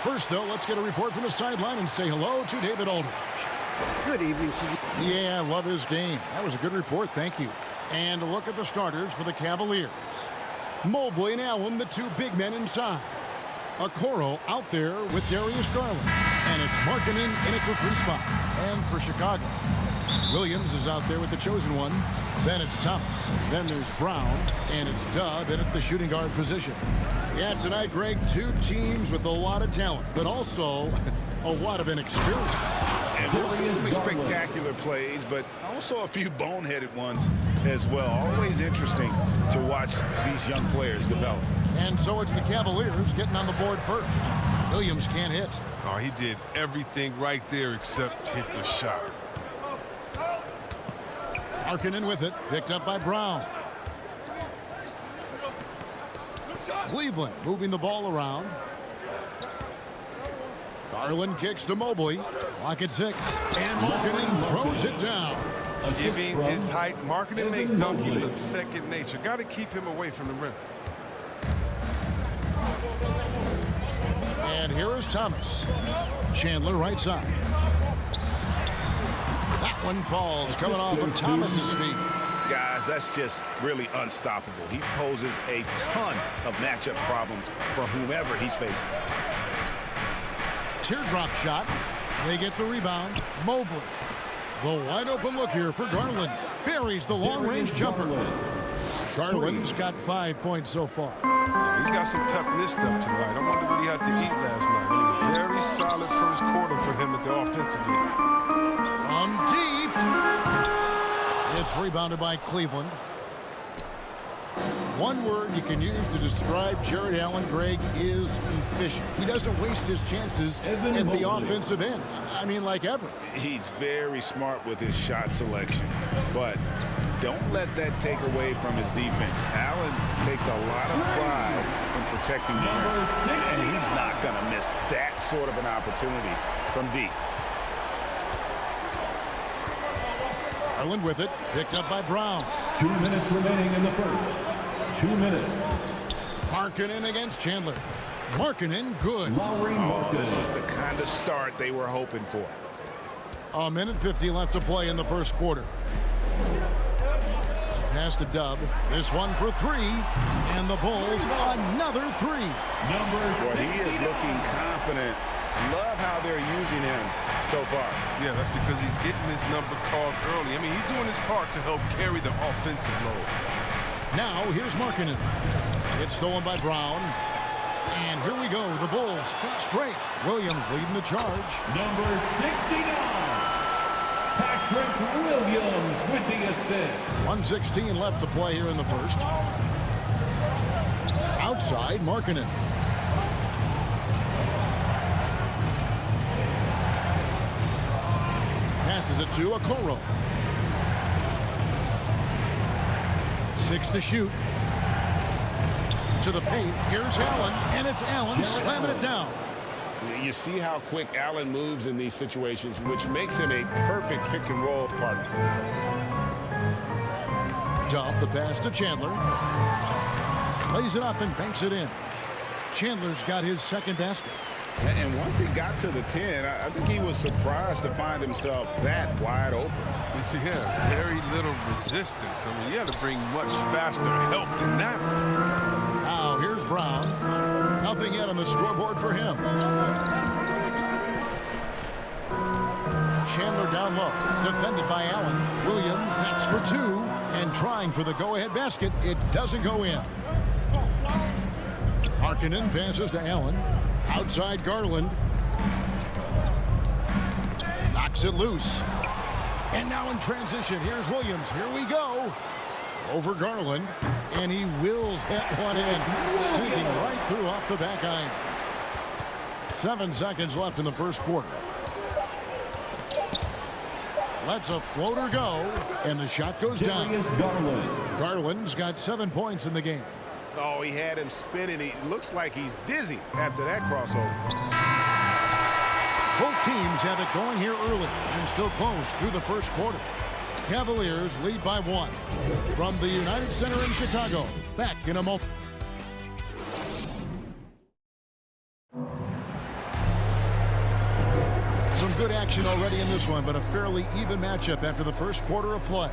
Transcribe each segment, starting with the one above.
First, though, let's get a report from the sideline and say hello to David Aldridge. Good evening to you. Yeah, I love his game. That was a good report. Thank you. And a look at the starters for the Cavaliers. Mobley and Allen, the two big men inside. Okoro out there with Darius Garland. And it's Markkanen in at the 3 spot. And for Chicago, Williams is out there with the chosen one. Then it's Thomas. Then there's Brown. And it's Dub in at the shooting guard position. Yeah, tonight, Greg, two teams with a lot of talent, but also a lot of inexperience. And we'll see some spectacular plays, but also a few boneheaded ones as well. Always interesting to watch these young players develop. And so it's the Cavaliers getting on the board first. Williams can't hit. Oh, he did everything right there except hit the shot. Markkanen with it, picked up by Brown. Cleveland moving the ball around. Garland kicks to Mobley. Clock at 6. And Markkanen throws it down. Given his height, Markkanen makes dunking look second nature. Got to keep him away from the rim. And here is Thomas. Chandler right side. That one falls coming off of Thomas's feet. Guys, that's just really unstoppable. He poses a ton of matchup problems for whomever he's facing. Teardrop shot. They get the rebound. Mobley. The wide open look here for Garland. Buries the long-range jumper. Garland's got 5 points so far. Yeah, he's got some pep in this stuff tonight. I wonder what he had to eat last night. It was very solid first quarter for him at the offensive end. From deep. It's rebounded by Cleveland. One word you can use to describe Jared Allen, Greg, is efficient. He doesn't waste his chances at the offensive end. I mean, like ever. He's very smart with his shot selection, but don't let that take away from his defense. Allen takes a lot of pride in protecting the rim, and he's not going to miss that sort of an opportunity from deep. Garland with it, picked up by Brown. 2 minutes remaining in the first. 2 minutes. Markkanen against Chandler. Markkanen, good. Oh, this is the kind of start they were hoping for. A minute 50 left to play in the first quarter. Pass to Dub. This one for 3. And the Bulls, another 3. Well, he is looking confident. Love how they're using him so far. Yeah, that's because he's getting his number called early. I mean, he's doing his part to help carry the offensive load. Now, here's Markkanen. It's stolen by Brown. And here we go. The Bulls fast break. Williams leading the charge. Number 69. Patrick Williams with the assist. 1:16 left to play here in the first. Outside, Markkanen. Passes it to Okoro. 6 to shoot. To the paint. Here's Allen. And it's Allen slamming it down. You see how quick Allen moves in these situations, which makes him a perfect pick-and-roll partner. Dub the pass to Chandler. Lays it up and banks it in. Chandler's got his second basket. And once he got to the 10, I think he was surprised to find himself that wide open. Yeah, very little resistance. I mean, you had to bring much faster help than that. Now here's Brown. Nothing yet on the scoreboard for him. Chandler down low. Defended by Allen. Williams next for 2. And trying for the go-ahead basket. It doesn't go in. Markkanen passes to Allen. Outside Garland. Knocks it loose. And now in transition, here's Williams. Here we go. Over Garland. And he wills that one in. Sinking right through off the back iron. 7 seconds left in the first quarter. Lets a floater go. And the shot goes down. Garland's got 7 points in the game. Oh, he had him spinning. He looks like he's dizzy after that crossover. Both teams have it going here early and still close through the first quarter. Cavaliers lead by 1. From the United Center in Chicago, back in a moment. Some good action already in this one, but a fairly even matchup after the first quarter of play.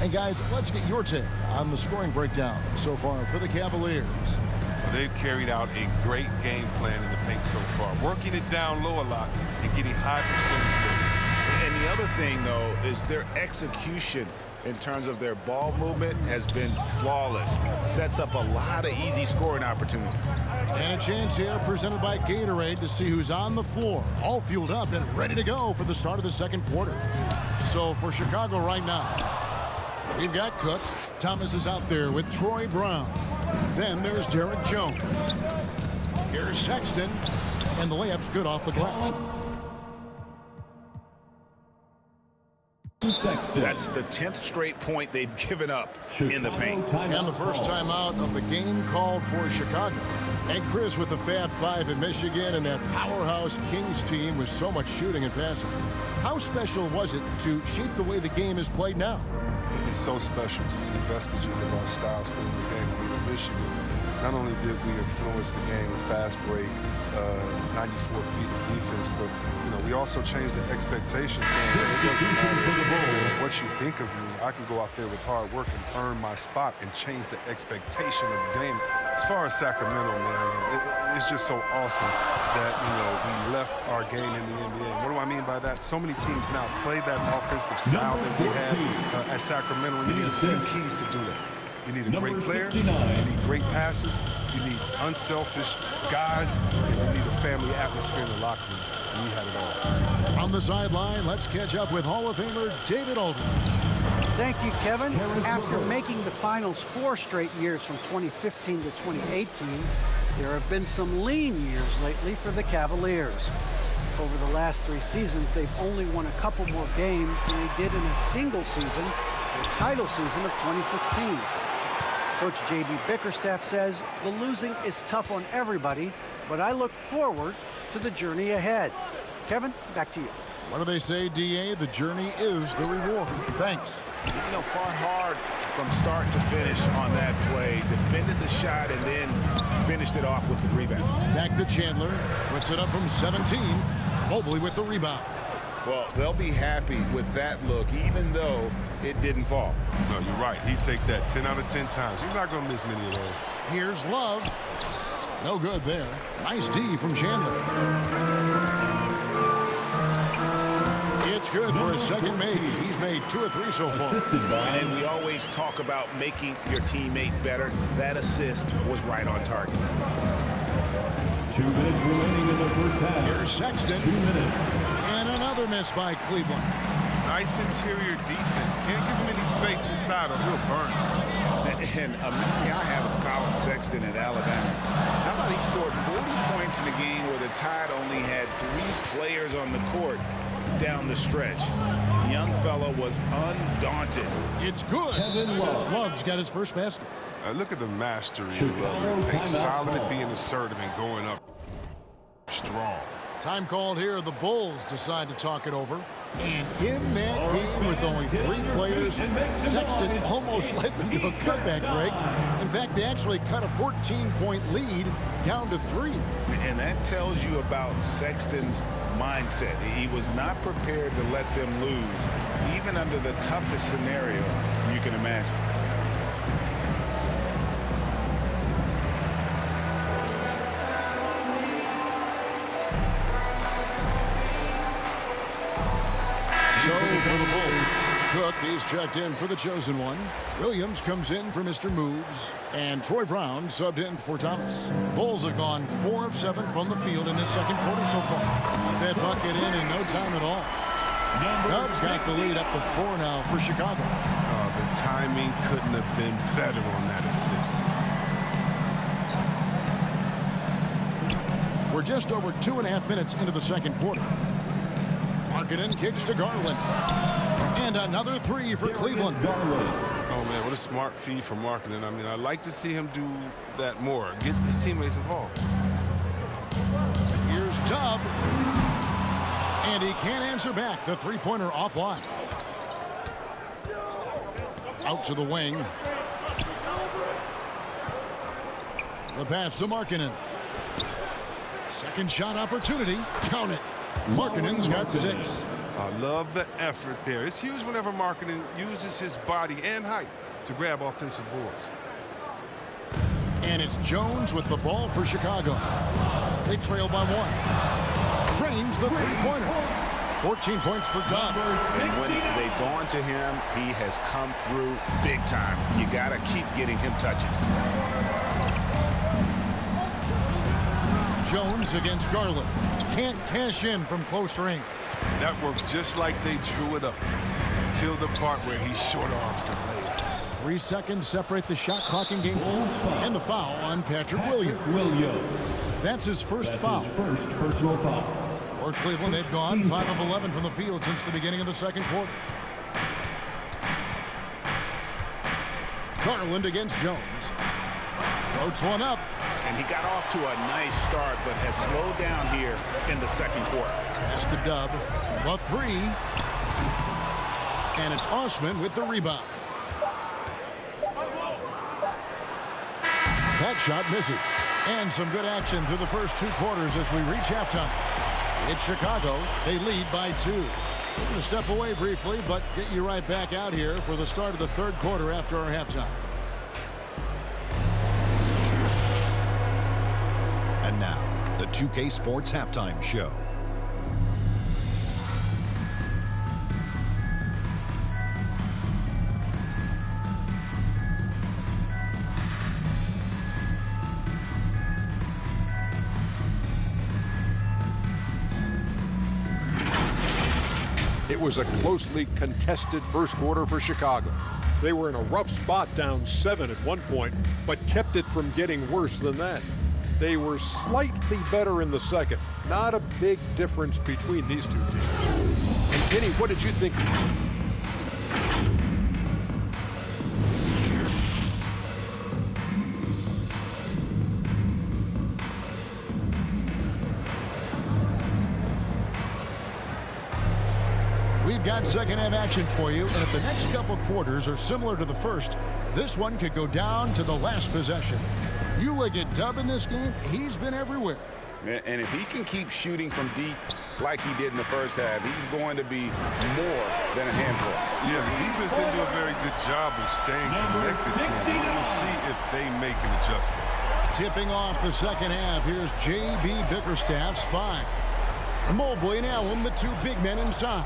And guys, let's get your take on the scoring breakdown so far for the Cavaliers. Well, they've carried out a great game plan in the paint so far, working it down low a lot and getting high percentage. And the other thing, though, is their execution in terms of their ball movement has been flawless. Sets up a lot of easy scoring opportunities. And a chance here presented by Gatorade to see who's on the floor, all fueled up and ready to go for the start of the second quarter. So for Chicago right now, we've got Cook. Thomas is out there with Troy Brown. Then there's Derek Jones. Here's Sexton, and the layup's good off the glass. That's the 10th straight point they've given up in the paint. And the first time out of the game called for Chicago. And Chris with the Fab Five in Michigan and that powerhouse Kings team with so much shooting and passing. How special was it to shape the way the game is played now? It's so special to see vestiges of our style still in the game. I mean, in Michigan, not only did we influence the game with fast break, 94 feet of defense, but we also changed the expectations. So it doesn't matter what you think of me. I can go out there with hard work and earn my spot and change the expectation of the game. As far as Sacramento, man, it's just so awesome that we left our game in the NBA. What do I mean by that? So many teams now play that offensive style that we had at Sacramento. And you need a few keys to do that. You need a great player, you need great passers, you need unselfish guys, and you need a family atmosphere in the locker room. And we had it all. On the sideline, let's catch up with Hall of Famer David Aldridge. Thank you, Kevin. After making the finals 4 straight years from 2015 to 2018, there have been some lean years lately for the Cavaliers. Over the last 3 seasons, they've only won a couple more games than they did in a single season, the title season of 2016. Coach J.B. Bickerstaff says the losing is tough on everybody, but I look forward to the journey ahead. Kevin, back to you. What do they say, D.A.? The journey is the reward. Thanks. Fought hard from start to finish on that play. Defended the shot and then finished it off with the rebound. Back to Chandler. Puts it up from 17. Mobley with the rebound. Well, they'll be happy with that look, even though it didn't fall. No, you're right. He'd take that 10 out of 10 times. He's not going to miss many of those. Here's Love. No good there. Nice D from Chandler. It's good for his second make. He's made 2 or 3 so far. And we always talk about making your teammate better. That assist was right on target. 2 minutes remaining in the first half. Here's Sexton. 2 minutes. And another miss by Cleveland. Nice interior defense. Can't give him any space inside or he'll burn. And a memory I have of Colin Sexton at Alabama. How about he scored 40 points in a game where the Tide only had 3 players on the court down the stretch. Young fella was undaunted. It's good. Kevin Love. Love's got his first basket. Look at the mastery Chicago of Love. Solid timeout. at being assertive and going up strong. Time called here. The Bulls decide to talk it over. And in that game with only 3 players, Sexton almost led them to a cutback break. In fact, they actually cut a 14-point lead down to 3. And that tells you about Sexton's mindset. He was not prepared to let them lose, even under the toughest scenario you can imagine. So for the Bulls, Cook is checked in for the chosen one. Williams comes in for Mr. Moves. And Troy Brown subbed in for Thomas. The Bulls have gone 4 of 7 from the field in this second quarter so far. Got that bucket in no time at all. Cubs got the lead up to 4 now for Chicago. The timing couldn't have been better on that assist. We're just over 2.5 minutes into the second quarter. Markkanen kicks to Garland. And another 3 for Cleveland. Oh, man, what a smart feed for Markkanen. I mean, I'd like to see him do that more. Get his teammates involved. Here's Tubb. And he can't answer back. The 3-pointer offline. Out to the wing. The pass to Markkanen. Second shot opportunity. Count it. Markkanen's got 6. I love the effort there. It's huge whenever Markkanen uses his body and height to grab offensive boards. And it's Jones with the ball for Chicago. They trail by 1. Drains the three-pointer. 14 points for Dub. And when they've gone to him, he has come through big time. You got to keep getting him touches. Jones against Garland. Can't cash in from close range. That works just like they drew it up until the part where he short arms the lay. 3 seconds separate the shot clock in game play. And the foul on Patrick Williams. That's his first foul. First personal foul. For Cleveland, they've gone 5 of 11 from the field since the beginning of the second quarter. Garland against Jones. Floats one up. And he got off to a nice start, but has slowed down here in the second quarter. Pass to Dub. The 3. And it's Osman with the rebound. That shot misses. And some good action through the first 2 quarters as we reach halftime. It's Chicago. They lead by 2. We're going to step away briefly, but get you right back out here for the start of the third quarter after our halftime. And now, the 2K Sports Halftime Show. It was a closely contested first quarter for Chicago. They were in a rough spot, down 7 at one point, but kept it from getting worse than that. They were slightly better in the second. Not a big difference between these two teams. And Kenny, what did you think? We've got second half action for you, and if the next couple quarters are similar to the first, this one could go down to the last possession. You look at Dub in this game, he's been everywhere. And if he can keep shooting from deep like he did in the first half, he's going to be more than a handful. Yeah, the defense didn't do a very good job of staying connected to him. We'll see if they make an adjustment. Tipping off the second half, here's J.B. Bickerstaff's 5. Mobley and Allen, the 2 big men inside.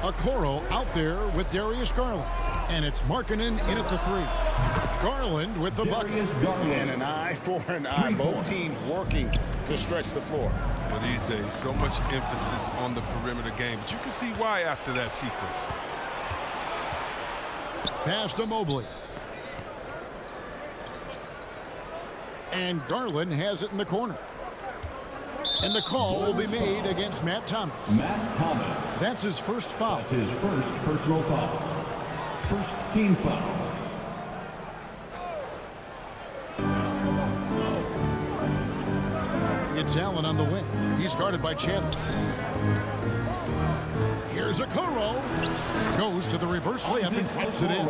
Okoro out there with Darius Garland. And it's Markkanen in at the 3. Garland with the bucket. And an eye for an eye. Both teams working to stretch the floor. Well, these days, so much emphasis on the perimeter game. But you can see why after that sequence. Pass to Mobley. And Garland has it in the corner. And the call will be made against Matt Thomas. Matt Thomas. That's his first foul. That's his first personal foul. First team foul. It's Allen on the wing. He's guarded by Chandler. Here's Okoro. Goes to the reverse layup and drops it in.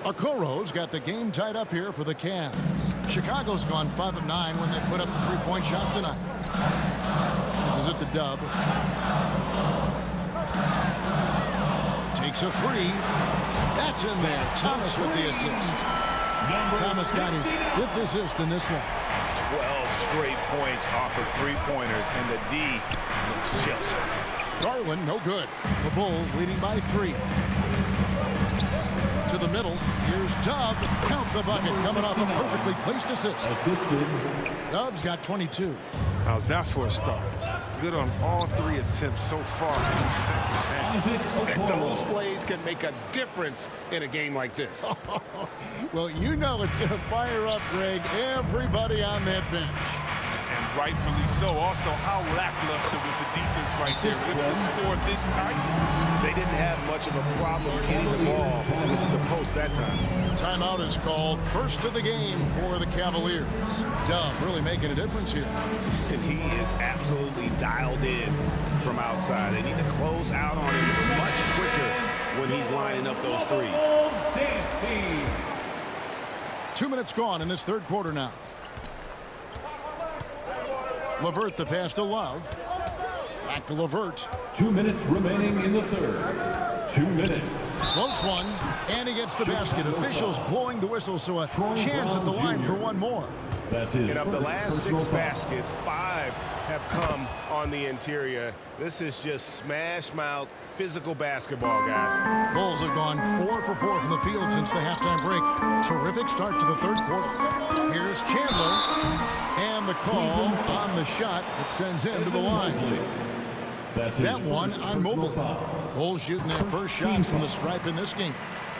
Okoro's got the game tied up here for the Cavs. Chicago's gone 5 of 9 when they put up a 3-point shot tonight. This is it to Dub. Takes a 3. That's in there. Thomas with the assist. Thomas got his 5th assist in this one. 12 straight points off of 3-pointers, and the D looks Chelsea. Garland, no good. The Bulls leading by 3. To the middle. Here's Dub. Count the bucket. Coming off a perfectly placed assist. Dub's got 22. How's that for a start? Good on all 3 attempts so far in the second half. And those plays can make a difference in a game like this. Well, you know it's going to fire up, Greg, everybody on that bench. And rightfully so. Also, how lackluster was the defense right there with the score this tight? They didn't have much of a problem getting the ball into the post that time. Timeout is called. First of the game for the Cavaliers. Dub really making a difference here. And he is absolutely dialed in from outside. They need to close out on him much quicker when he's lining up those threes. 2 minutes gone in this third quarter now. LeVert the pass to Love. Back to Levert. 2 minutes remaining in the third. 2 minutes. Floats one, and he gets the basket. Officials blowing the whistle, so a chance at the line for one more. And of the last 6 baskets, 5 have come on the interior. This is just smash-mouth, physical basketball, guys. Bulls have gone 4 for 4 from the field since the halftime break. Terrific start to the third quarter. Here's Chandler, and the call on the shot that sends him to the line. That one on Mobile. Bulls shooting their first shots from the stripe in this game.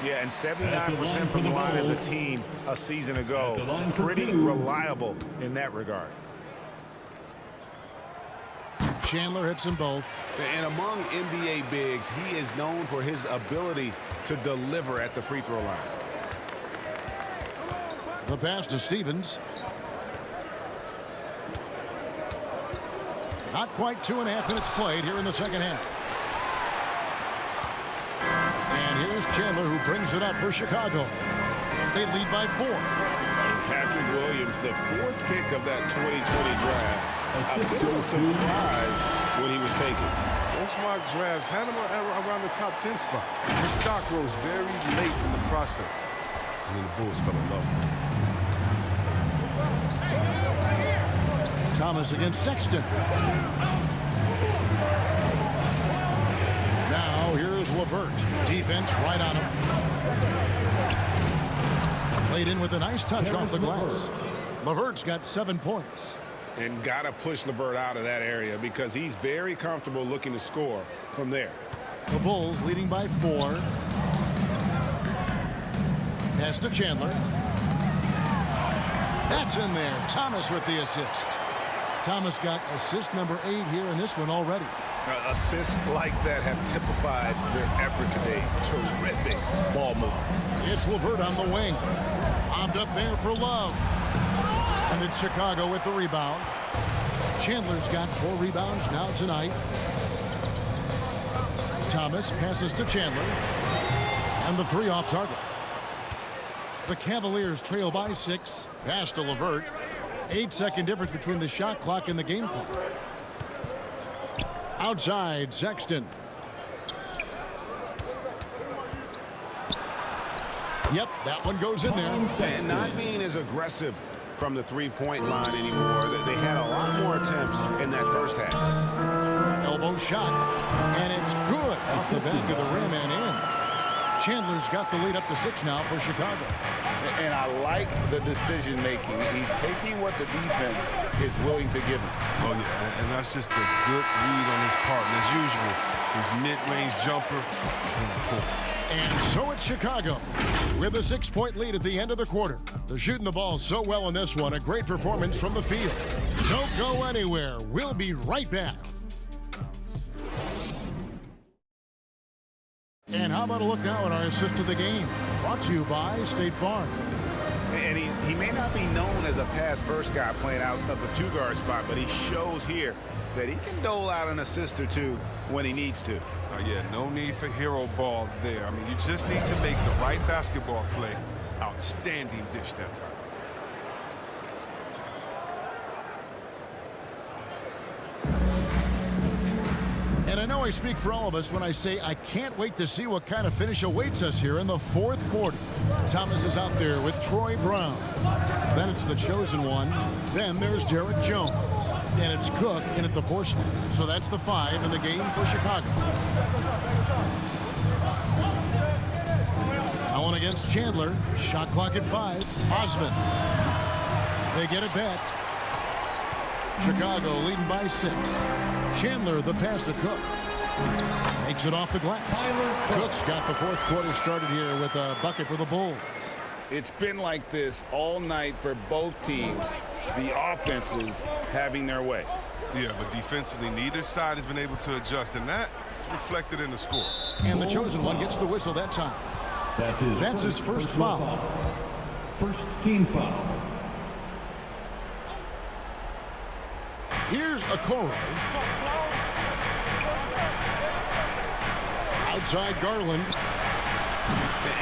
Yeah, and 79% from the line as a team a season ago. Pretty reliable in that regard. Chandler hits them both. And among NBA bigs, he is known for his ability to deliver at the free throw line. The pass to Stevens. Not quite 2.5 minutes played here in the second half. And here's Chandler, who brings it up for Chicago. They lead by 4. And Patrick Williams, the 4th pick of that 2020 draft. A bit of a surprise when he was taken. Most mock drafts had him around the top 10 spot. His stock rose very late in the process. And then the Bulls fell in love. Thomas against Sexton. Now here's Levert. Defense right on him. Played in with a nice touch off the glass. Levert's got 7 points. And got to push Levert out of that area because he's very comfortable looking to score from there. The Bulls leading by 4. Pass to Chandler. That's in there. Thomas with the assist. Thomas got assist number 8 here in this one already. Assists like that have typified their effort today. Terrific ball movement. It's Levert on the wing. Bobbed up there for Love. And it's Chicago with the rebound. Chandler's got 4 rebounds now tonight. Thomas passes to Chandler. And the 3 off target. The Cavaliers trail by 6. Pass to Levert. 8-second difference between the shot clock and the game clock. Outside, Sexton. Yep, that one goes in there. And not being as aggressive from the three-point line anymore. They had a lot more attempts in that first half. Elbow shot, and it's good off the back of the rim and in. Chandler's got the lead up to 6 now for Chicago. And I like the decision-making. He's taking what the defense is willing to give him. Oh, yeah, and that's just a good read on his part. And as usual, his mid-range jumper is in the floor. And so it's Chicago with a 6-point lead at the end of the quarter. They're shooting the ball so well in this one. A great performance from the field. Don't go anywhere. We'll be right back. And how about a look now at our assist to the game? Brought to you by State Farm. And he may not be known as a pass-first guy playing out of the 2-guard spot, but he shows here that he can dole out an assist or 2 when he needs to. Yeah, no need for hero ball there. I mean, you just need to make the right basketball play. Outstanding dish that time. And I know I speak for all of us when I say I can't wait to see what kind of finish awaits us here in the 4th quarter. Thomas is out there with Troy Brown. Then it's the chosen one. Then there's Derek Jones. And it's Cook in at the 4 slot. So that's the 5 in the game for Chicago. Now on against Chandler. Shot clock at 5. Osman. They get it back. Chicago leading by 6. Chandler the pass to Cook. Makes it off the glass. Cook's got the 4th quarter started here with a bucket for the Bulls. It's been like this all night for both teams. The offenses having their way. Yeah, but defensively, neither side has been able to adjust, and that's reflected in the score. And the chosen one gets the whistle that time. That's his first foul. First team foul. Here's Okoro. Outside Garland.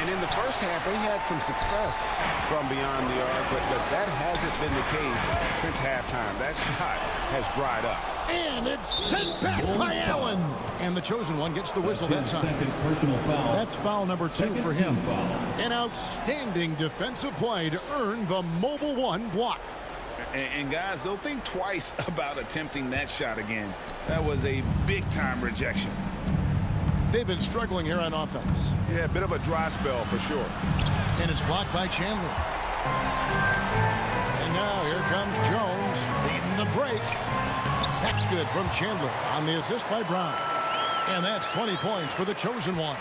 And in the first half, they had some success from beyond the arc, but that hasn't been the case since halftime. That shot has dried up. And it's sent back by Allen. And the chosen one gets the whistle that time. Personal foul. That's foul number 2 for him. An outstanding defensive play to earn the Mobile One block. And guys, they'll think twice about attempting that shot again. That was a big-time rejection. They've been struggling here on offense. Yeah, a bit of a dry spell for sure. And it's blocked by Chandler. And now here comes Jones leading the break. That's good from Chandler on the assist by Brown. And that's 20 points for the chosen one.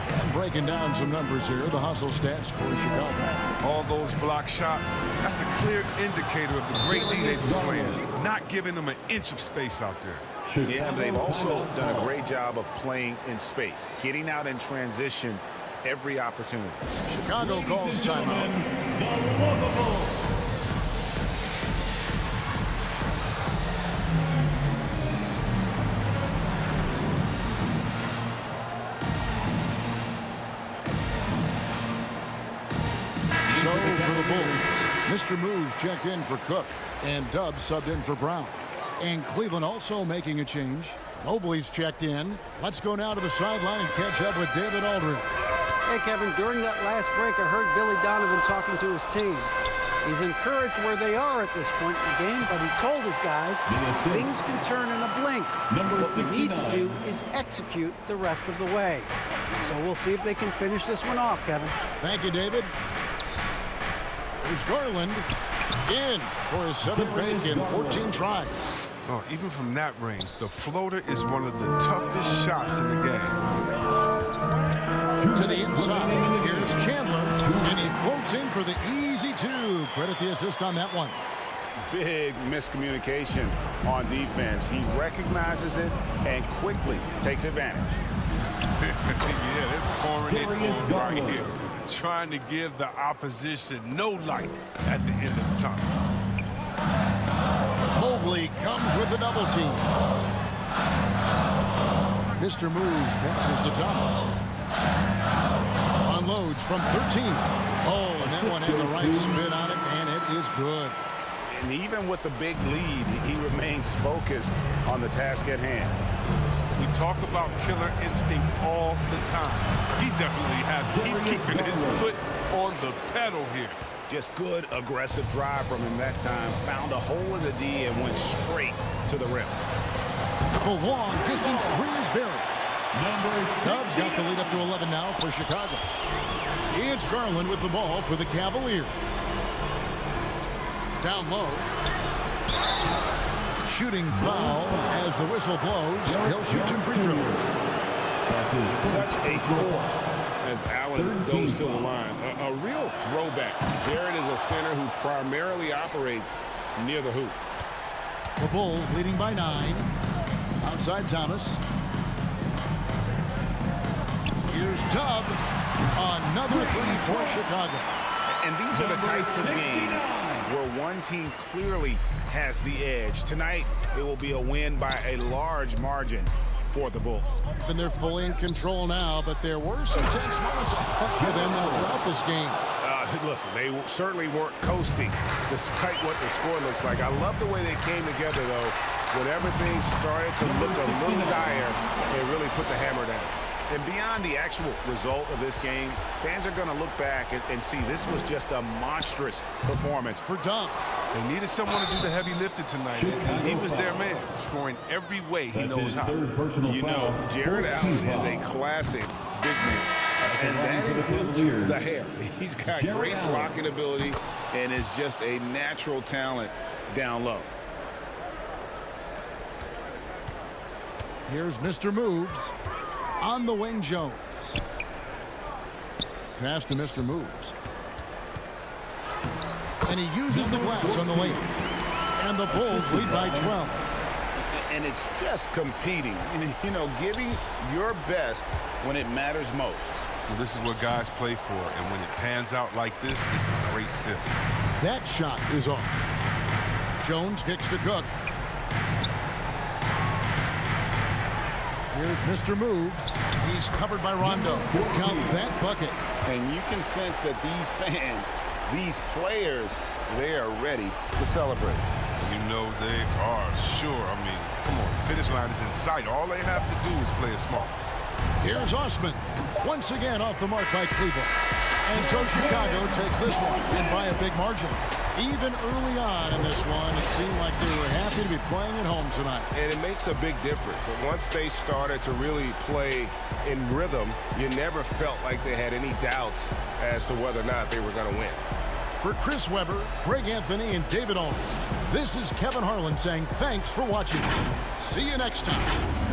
And breaking down some numbers here, the hustle stats for Chicago. All those block shots, that's a clear indicator of the great D they've been playing. Not giving them an inch of space out there. Yeah, they've also done a great job of playing in space, getting out in transition every opportunity. Chicago calls timeout. So for the Bulls, Mr. Moves checked in for Cook, and Dubs subbed in for Brown. And Cleveland also making a change. Mobley's checked in. Let's go now to the sideline and catch up with David Aldridge. Hey, Kevin, during that last break, I heard Billy Donovan talking to his team. He's encouraged where they are at this point in the game, but he told his guys things can turn in a blink. What we need to do is execute the rest of the way. So we'll see if they can finish this one off, Kevin. Thank you, David. Here's Garland in for his 7th make in 14 tries. Oh, even from that range, the floater is one of the toughest shots in the game. To the inside, here's Chandler, and he floats in for the easy 2. Credit the assist on that one. Big miscommunication on defense. He recognizes it and quickly takes advantage. Yeah, they're pouring it on right here, trying to give the opposition no light at the end of the tunnel. Mobley comes with the double team. Mr. Moves passes to Thomas. Unloads from 13. Oh, and that one had the right spin on it, and it is good. And even with the big lead, he remains focused on the task at hand. We talk about killer instinct all the time. He definitely has it. He's keeping his foot on the pedal here. Just good, aggressive drive from him that time. Found a hole in the D and went straight to the rim. The long distance 3 is buried. Cubs got the lead up to 11 now for Chicago. It's Garland with the ball for the Cavaliers. Down low. Shooting foul as the whistle blows. He'll shoot 2 free throws. Such a force as Allen goes to the line. A real throwback. Jared is a center who primarily operates near the hoop. The Bulls leading by 9. Outside Thomas. Here's Tubb. Another 3 for Chicago. And these are the types of games where one team clearly has the edge. Tonight, it will be a win by a large margin for the Bulls. And they're fully in control now, but there were some tense moments for them throughout this game. Listen, they certainly weren't coasting despite what the score looks like. I love the way they came together, though. When everything started to look a little dire, they really put the hammer down. And beyond the actual result of this game, fans are going to look back and see this was just a monstrous performance for Dunk. They needed someone to do the heavy lifting tonight, and he was their man, scoring every way he knows how. You know, Jared Allen is a classic big man, and that includes the hair. He's got great blocking ability and is just a natural talent down low. Here's Mr. Moves. On the wing, Jones. Pass to Mr. Moves. And he uses the glass on the layup. And the Bulls lead by 12. And it's just competing, you know, giving your best when it matters most. Well, this is what guys play for, and when it pans out like this, it's a great fit. That shot is off. Jones kicks to Cook. Here's Mr. Moves. He's covered by Rondo. Count that bucket. And you can sense that these fans, these players, they are ready to celebrate. You know they are, sure. I mean, come on, the finish line is in sight. All they have to do is play it smart. Here's Osman. Once again off the mark by Cleveland. And so Chicago takes this one, and by a big margin. Even early on in this one, it seemed like they were happy to be playing at home tonight. And it makes a big difference. And once they started to really play in rhythm, you never felt like they had any doubts as to whether or not they were going to win. For Chris Webber, Greg Anthony, and David Aldridge, this is Kevin Harlan saying thanks for watching. See you next time.